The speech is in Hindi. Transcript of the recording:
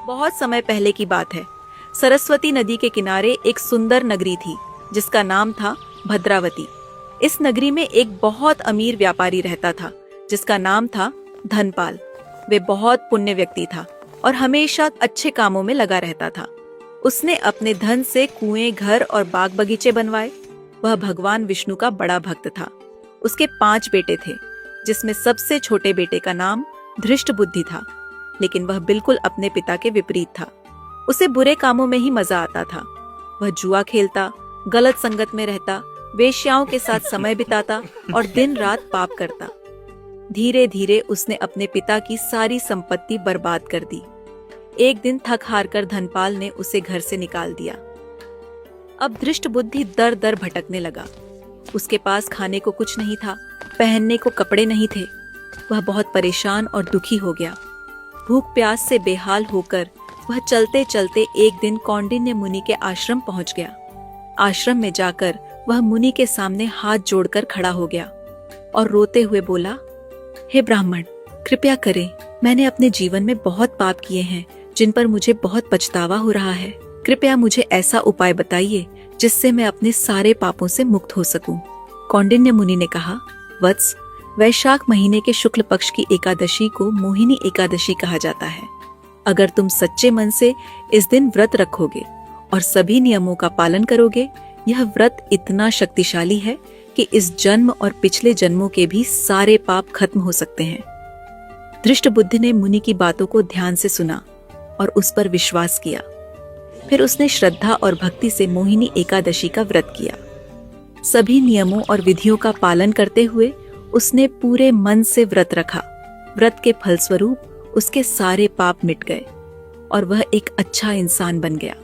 बहुत समय पहले की बात है। सरस्वती नदी के किनारे एक सुंदर नगरी थी जिसका नाम था भद्रावती। इस नगरी में एक बहुत अमीर व्यापारी रहता था जिसका नाम था धनपाल। वे बहुत पुण्य व्यक्ति था और हमेशा अच्छे कामों में लगा रहता था। उसने अपने धन से कुएं, घर और बाग बगीचे बनवाए। वह भगवान विष्णु का बड़ा भक्त था। उसके 5 बेटे थे जिसमें सबसे छोटे बेटे का नाम धृष्ट बुद्धि था, लेकिन वह बिल्कुल अपने पिता के विपरीत था। उसे बुरे कामों में ही मजा आता था। वह जुआ खेलता, गलत संगत में रहता, वेश्याओं के साथ समय बिताता और दिन रात पाप करता। धीरे धीरे उसने अपने पिता की सारी संपत्ति बर्बाद कर दी। एक दिन थक हार कर धनपाल ने उसे घर से निकाल दिया। अब धृष्ट बुद्धि दर दर भटकने लगा। उसके पास खाने को कुछ नहीं था, पहनने को कपड़े नहीं थे। वह बहुत परेशान और दुखी हो गया। भूख प्यास से बेहाल होकर वह चलते चलते एक दिन कौंडिन्य मुनि के आश्रम पहुंच गया। आश्रम में जाकर वह मुनि के सामने हाथ जोड़कर खड़ा हो गया और रोते हुए बोला, हे ब्राह्मण, कृपया करें, मैंने अपने जीवन में बहुत पाप किए हैं जिन पर मुझे बहुत पछतावा हो रहा है। कृपया मुझे ऐसा उपाय बताइए जिससे मैं अपने सारे पापों से मुक्त हो सकूं। कौंडिन्य मुनि ने कहा, वत्स, वैशाख महीने के शुक्ल पक्ष की एकादशी को मोहिनी एकादशी कहा जाता है। अगर तुम सच्चे मन से इस दिन व्रत रखोगे और सभी नियमों का पालन करोगे, यह व्रत इतना शक्तिशाली है कि इस जन्म और पिछले जन्मों के भी सारे पाप खत्म हो सकते हैं। धृष्ट बुद्धि ने मुनि की बातों को ध्यान से सुना और उस पर विश्वास किया। फिर उसने श्रद्धा और भक्ति से मोहिनी एकादशी का व्रत किया। सभी नियमों और विधियों का पालन करते हुए उसने पूरे मन से व्रत रखा। व्रत के फलस्वरूप उसके सारे पाप मिट गए और वह एक अच्छा इंसान बन गया।